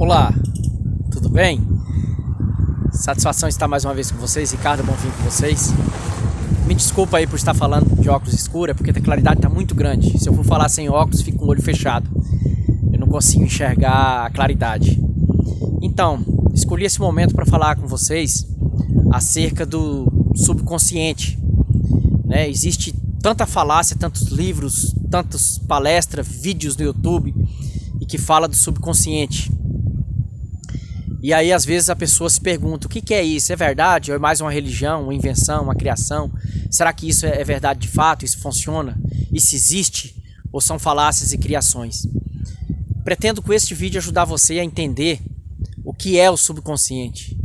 Olá, tudo bem? Satisfação estar mais uma vez com vocês, Ricardo Bonfim com vocês. Me desculpa aí por estar falando de óculos escuros, é porque a claridade está muito grande. Se eu for falar sem óculos, fico com o olho fechado. Eu não consigo enxergar a claridade. Então, escolhi esse momento para falar com vocês acerca do subconsciente. Existe tanta falácia, tantos livros, tantas palestras, vídeos no YouTube e que fala do subconsciente. E aí às vezes a pessoa se pergunta, o que é isso? É verdade? Ou é mais uma religião, uma invenção, uma criação? Será que isso é verdade de fato? Isso funciona? Isso existe? Ou são falácias e criações? Pretendo com este vídeo ajudar você a entender o que é o subconsciente,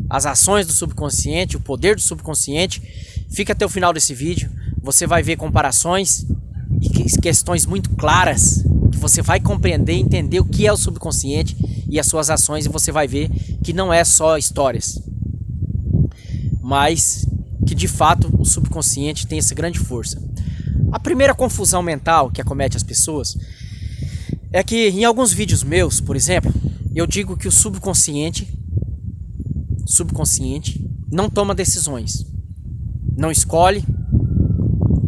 as ações do subconsciente, o poder do subconsciente. Fica até o final desse vídeo, você vai ver comparações e questões muito claras que você vai compreender e entender o que é o subconsciente e as suas ações, e você vai ver que não é só histórias, mas que de fato o subconsciente tem essa grande força. A primeira confusão mental que acomete as pessoas é que em alguns vídeos meus, por exemplo, eu digo que o subconsciente não toma decisões, não escolhe,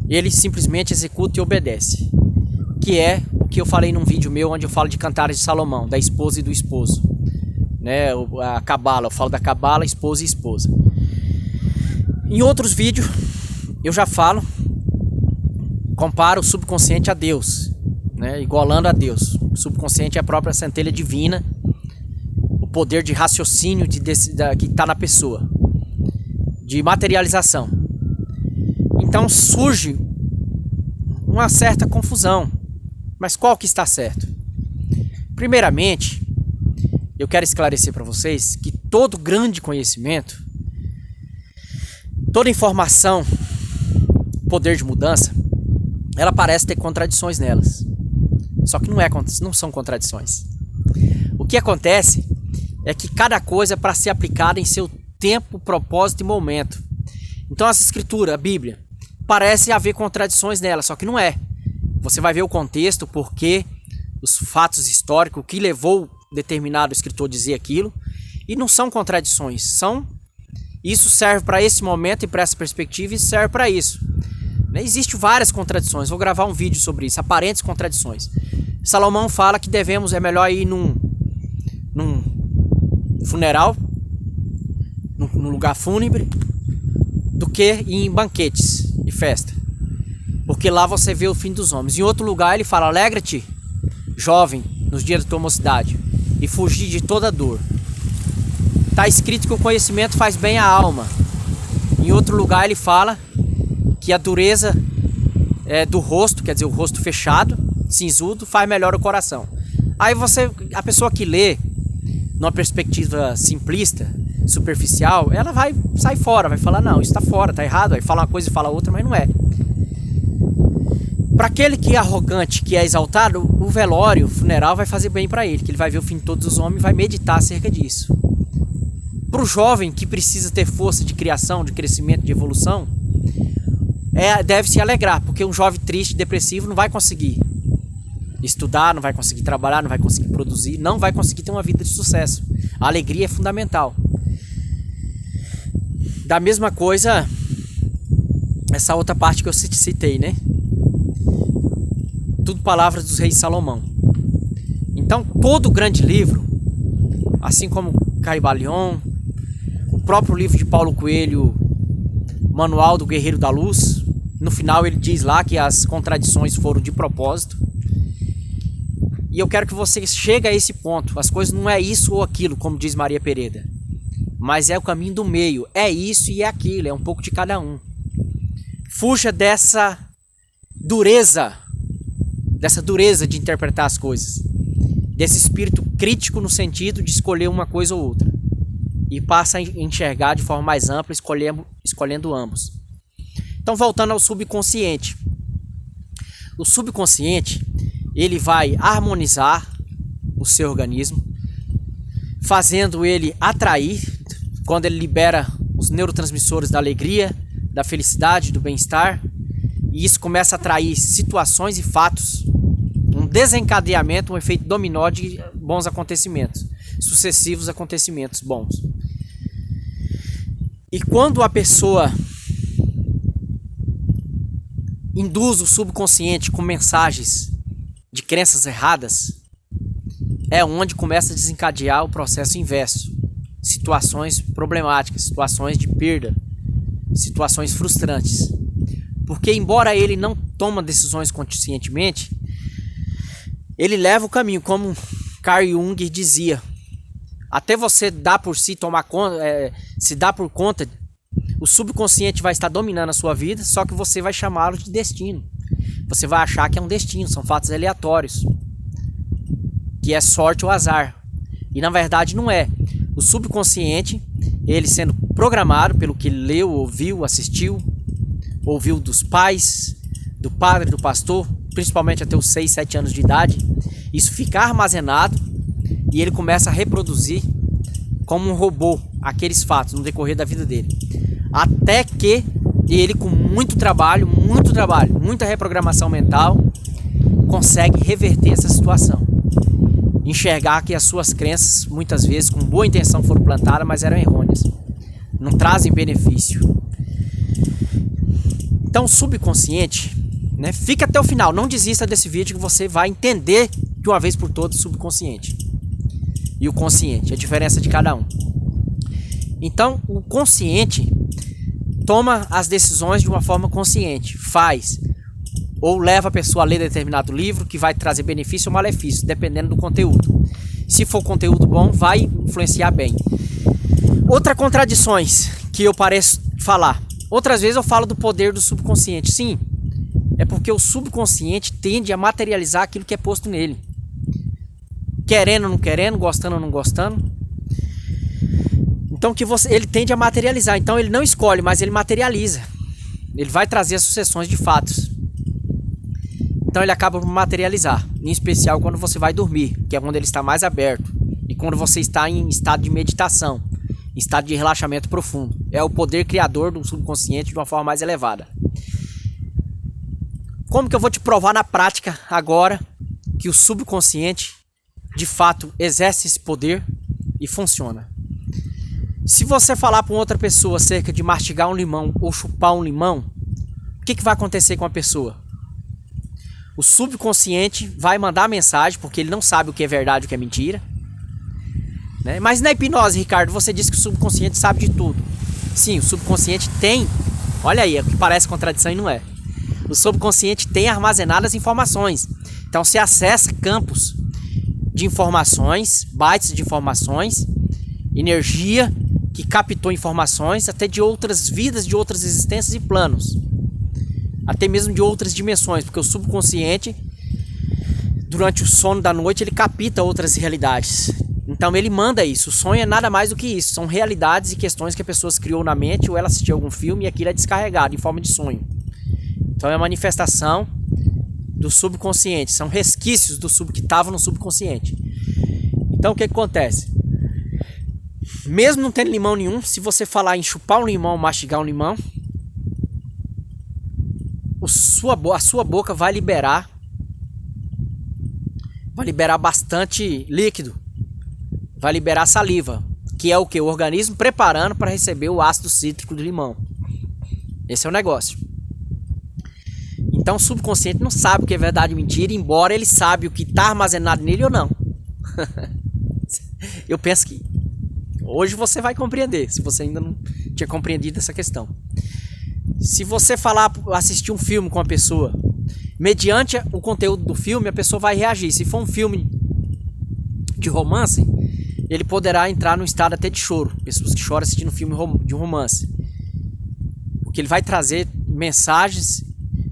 ele simplesmente executa e obedece, que é o que eu falei num vídeo meu onde eu falo de Cantares de Salomão, da esposa e do esposo, a cabala, eu falo da cabala, esposa e esposa. Em outros vídeos eu já comparo o subconsciente a Deus, igualando a Deus. O subconsciente é a própria centelha divina, o poder de raciocínio que está na pessoa, de materialização. Então surge uma certa confusão. Mas qual que está certo? Primeiramente, eu quero esclarecer para vocês que todo grande conhecimento, toda informação, poder de mudança, ela parece ter contradições nelas. Só que não são contradições. O que acontece é que cada coisa é para ser aplicada em seu tempo, propósito e momento. Então as escrituras, a Bíblia, parece haver contradições nela, só que não é. Você vai ver o contexto, porque os fatos históricos, o que levou determinado escritor a dizer aquilo, e não são contradições, isso serve para esse momento e para essa perspectiva, e serve para isso. Existem várias contradições, vou gravar um vídeo sobre isso, aparentes contradições. Salomão fala que é melhor ir num funeral, num lugar fúnebre, do que ir em banquetes e festa, porque lá você vê o fim dos homens. Em outro lugar ele fala, alegra-te, jovem, nos dias da tua mocidade, e fugir de toda dor. Está escrito que o conhecimento faz bem à alma. Em outro lugar ele fala que a dureza do rosto, quer dizer, o rosto fechado, cinzudo, faz melhor o coração. Aí a pessoa que lê numa perspectiva simplista, superficial, ela vai sair fora, vai falar, não, isso está fora, está errado, vai falar uma coisa e fala outra, mas não é. Para aquele que é arrogante, que é exaltado, o velório, o funeral vai fazer bem para ele, que ele vai ver o fim de todos os homens e vai meditar acerca disso. Para o jovem que precisa ter força de criação, de crescimento, de evolução, deve se alegrar, porque um jovem triste, depressivo, não vai conseguir estudar, não vai conseguir trabalhar, não vai conseguir produzir, não vai conseguir ter uma vida de sucesso. A alegria é fundamental. Da mesma coisa, essa outra parte que eu citei, Tudo palavras dos reis Salomão. Então, todo grande livro, assim como Caibalion, o próprio livro de Paulo Coelho, Manual do Guerreiro da Luz, no final ele diz lá que as contradições foram de propósito. E eu quero que você chegue a esse ponto. As coisas não é isso ou aquilo, como diz Maria Pereda, mas é o caminho do meio. É isso e é aquilo, é um pouco de cada um. Fuja dessa dureza de interpretar as coisas, desse espírito crítico no sentido de escolher uma coisa ou outra, e passa a enxergar de forma mais ampla, escolhendo ambos. Então, voltando ao subconsciente. O subconsciente, ele vai harmonizar o seu organismo, fazendo ele atrair, quando ele libera os neurotransmissores da alegria, da felicidade, do bem-estar, e isso começa a atrair situações e fatos, um desencadeamento, um efeito dominó de bons acontecimentos. sucessivos acontecimentos bons. E quando a pessoa induz o subconsciente com mensagens de crenças erradas, é onde começa a desencadear o processo inverso. Situações problemáticas, situações de perda, situações frustrantes. Porque embora ele não tome decisões conscientemente, ele leva o caminho, como Carl Jung dizia. Até você dar por si, tomar conta, se dar por conta, o subconsciente vai estar dominando a sua vida, só que você vai chamá-lo de destino. Você vai achar que é um destino, são fatos aleatórios, que é sorte ou azar. E na verdade não é. O subconsciente, ele sendo programado pelo que ele leu, ouviu, assistiu, ouviu dos pais, do padre, do pastor, principalmente até os 6, 7 anos de idade, isso fica armazenado e ele começa a reproduzir como um robô aqueles fatos no decorrer da vida dele. Até que ele, com muito trabalho, muita reprogramação mental, consegue reverter essa situação. Enxergar que as suas crenças, muitas vezes com boa intenção, foram plantadas, mas eram errôneas. Não trazem benefício. Então o subconsciente, né, fica até o final. Não desista desse vídeo que você vai entender de uma vez por todas o subconsciente e o consciente, a diferença de cada um. Então o consciente toma as decisões de uma forma consciente, faz ou leva a pessoa a ler determinado livro que vai trazer benefício ou malefício, dependendo do conteúdo. Se for conteúdo bom, vai influenciar bem. Outras contradições que eu pareço falar. Outras vezes eu falo do poder do subconsciente. Sim, é porque o subconsciente tende a materializar aquilo que é posto nele. Querendo ou não querendo, gostando ou não gostando. Então ele tende a materializar. Então ele não escolhe, mas ele materializa. Ele vai trazer as sucessões de fatos. Então ele acaba por materializar, em especial quando você vai dormir, que é quando ele está mais aberto, e quando você está em estado de meditação, em estado de relaxamento profundo. É o poder criador do subconsciente de uma forma mais elevada. Como que eu vou te provar na prática agora que o subconsciente de fato exerce esse poder e funciona? Se você falar para outra pessoa acerca de mastigar um limão ou chupar um limão, o que vai acontecer com a pessoa? O subconsciente vai mandar mensagem, porque ele não sabe o que é verdade e o que é mentira, né? Mas na hipnose, Ricardo, você disse que o subconsciente sabe de tudo. Sim, o subconsciente tem, olha aí, é o que parece contradição e não é. O subconsciente tem armazenadas informações. Então você acessa campos de informações, bytes de informações, energia que captou informações até de outras vidas, de outras existências e planos. Até mesmo de outras dimensões, porque o subconsciente, durante o sono da noite, ele capta outras realidades. Então ele manda isso. O sonho é nada mais do que isso. São realidades e questões que a pessoa criou na mente, ou ela assistiu algum filme e aquilo é descarregado em forma de sonho. Então é a manifestação do subconsciente. São resquícios do que estavam no subconsciente. Então o que acontece? Mesmo não tendo limão nenhum, se você falar em chupar um limão, mastigar um limão, a sua boca vai liberar bastante líquido, vai liberar saliva, que é o que? O organismo preparando para receber o ácido cítrico do limão. Esse é o negócio. Então o subconsciente não sabe o que é verdade e mentira, embora ele sabe o que está armazenado nele ou não. Eu penso que hoje você vai compreender, se você ainda não tinha compreendido essa questão. Se você assistir um filme com a pessoa, mediante o conteúdo do filme, a pessoa vai reagir. Se for um filme de romance, ele poderá entrar num estado até de choro. Pessoas que choram assistindo um filme de romance. Porque ele vai trazer mensagens,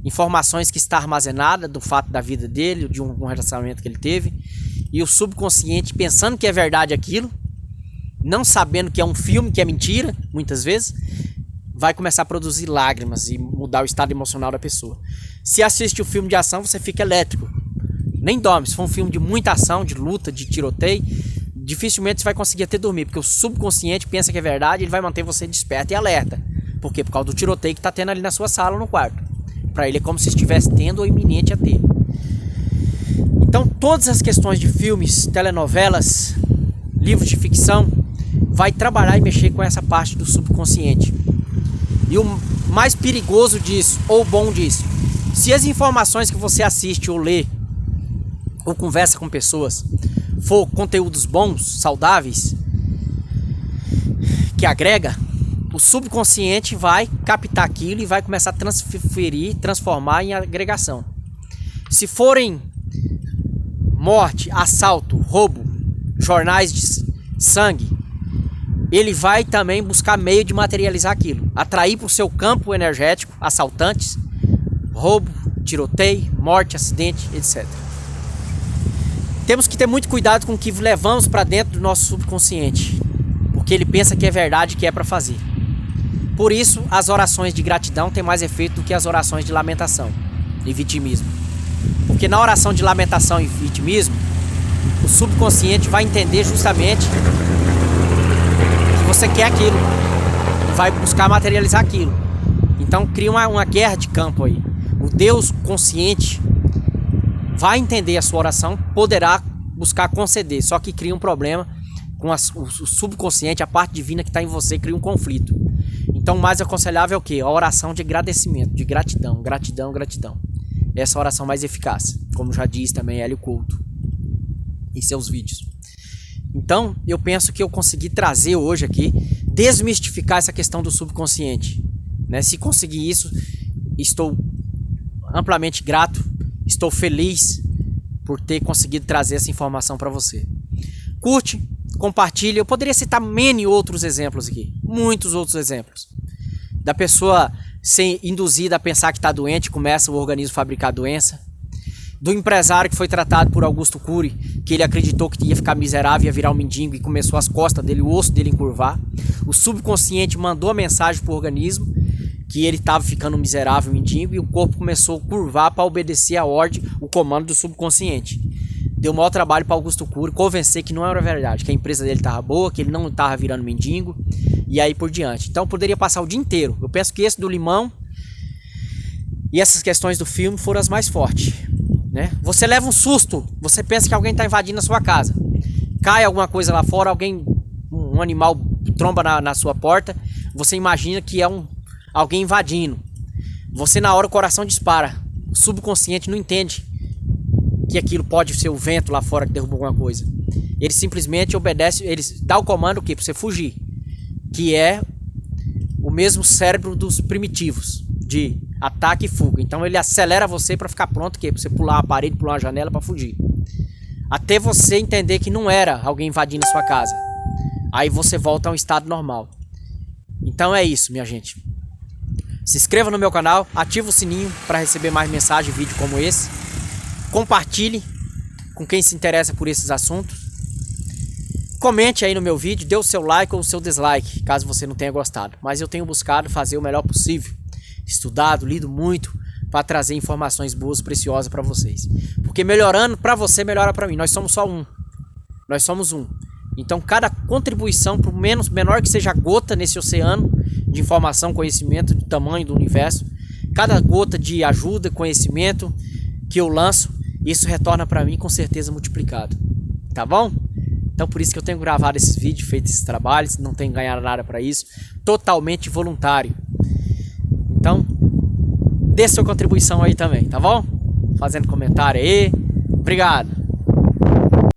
informações que está armazenada do fato da vida dele, de um relacionamento que ele teve. E o subconsciente, pensando que é verdade aquilo, não sabendo que é um filme, que é mentira, muitas vezes, vai começar a produzir lágrimas e mudar o estado emocional da pessoa. Se assiste um filme de ação, você fica elétrico. Nem dorme. Se for um filme de muita ação, de luta, de tiroteio, dificilmente você vai conseguir até dormir, porque o subconsciente pensa que é verdade, ele vai manter você desperto e alerta. Por quê? Por causa do tiroteio que está tendo ali na sua sala ou no quarto. Para ele é como se estivesse tendo ou iminente a ter. Então todas as questões de filmes, telenovelas, livros de ficção, vai trabalhar e mexer com essa parte do subconsciente. E o mais perigoso disso, ou bom disso, se as informações que você assiste ou lê, ou conversa com pessoas, for conteúdos bons, saudáveis, que agrega, o subconsciente vai captar aquilo e vai começar a transferir, transformar em agregação. Se forem morte, assalto, roubo, jornais de sangue, ele vai também buscar meio de materializar aquilo, atrair para o seu campo energético assaltantes, roubo, tiroteio, morte, acidente, etc. Temos que ter muito cuidado com o que levamos para dentro do nosso subconsciente, porque ele pensa que é verdade, que é para fazer. Por isso, as orações de gratidão têm mais efeito do que as orações de lamentação e vitimismo. Porque na oração de lamentação e vitimismo, o subconsciente vai entender justamente que você quer aquilo, vai buscar materializar aquilo. Então cria uma guerra de campo aí. O Deus consciente vai entender a sua oração, poderá buscar conceder, só que cria um problema com o subconsciente, a parte divina que está em você, cria um conflito. Então o mais aconselhável é o quê? A oração de agradecimento, de gratidão, gratidão, gratidão. Essa é a oração mais eficaz, como já diz também Hélio Couto em seus vídeos. Então eu penso que eu consegui trazer hoje aqui, desmistificar essa questão do subconsciente, né? Se conseguir isso, estou amplamente grato, estou feliz por ter conseguido trazer essa informação para você. Curte, compartilha. Eu poderia citar outros exemplos aqui, muitos outros exemplos, da pessoa ser induzida a pensar que está doente, começa o organismo a fabricar doença, do empresário que foi tratado por Augusto Cury, que ele acreditou que ia ficar miserável, ia virar um mendigo e começou as costas dele, o osso dele encurvar. O subconsciente mandou a mensagem para o organismo que ele estava ficando miserável, mendigo, e o corpo começou a curvar para obedecer a ordem, o comando do subconsciente. Deu maior trabalho para Augusto Cury convencer que não era verdade, que a empresa dele estava boa, que ele não estava virando mendigo, e aí por diante. Então eu poderia passar o dia inteiro. Eu penso que esse do limão e essas questões do filme foram as mais fortes, né? Você leva um susto, você pensa que alguém está invadindo a sua casa, cai alguma coisa lá fora, um animal tromba na sua porta, você imagina que é alguém invadindo. Você na hora o coração dispara, o subconsciente não entende que aquilo pode ser o vento lá fora que derrubou alguma coisa. Ele simplesmente obedece, ele dá o comando para você fugir, que é o mesmo cérebro dos primitivos, de ataque e fuga. Então ele acelera você para ficar pronto, para você pular uma parede, pular uma janela para fugir. Até você entender que não era alguém invadindo a sua casa. Aí você volta a um estado normal. Então é isso, minha gente. Se inscreva no meu canal, ativa o sininho para receber mais mensagens e vídeos como esse. Compartilhe com quem se interessa por esses assuntos. Comente aí no meu vídeo, dê o seu like ou o seu dislike, caso você não tenha gostado. Mas eu tenho buscado fazer o melhor possível. Estudado, lido muito para trazer informações boas, preciosas para vocês. Porque melhorando para você, melhora para mim. Nós somos só um. Nós somos um. Então cada contribuição, por menor que seja a gota nesse oceano de informação, conhecimento, de tamanho do universo, cada gota de ajuda, conhecimento que eu lanço, isso retorna para mim com certeza multiplicado. Tá bom? Então por isso que eu tenho gravado esses vídeos, feito esses trabalhos, não tenho ganhado nada para isso, totalmente voluntário. Então, dê sua contribuição aí também, tá bom? Fazendo comentário aí. Obrigado.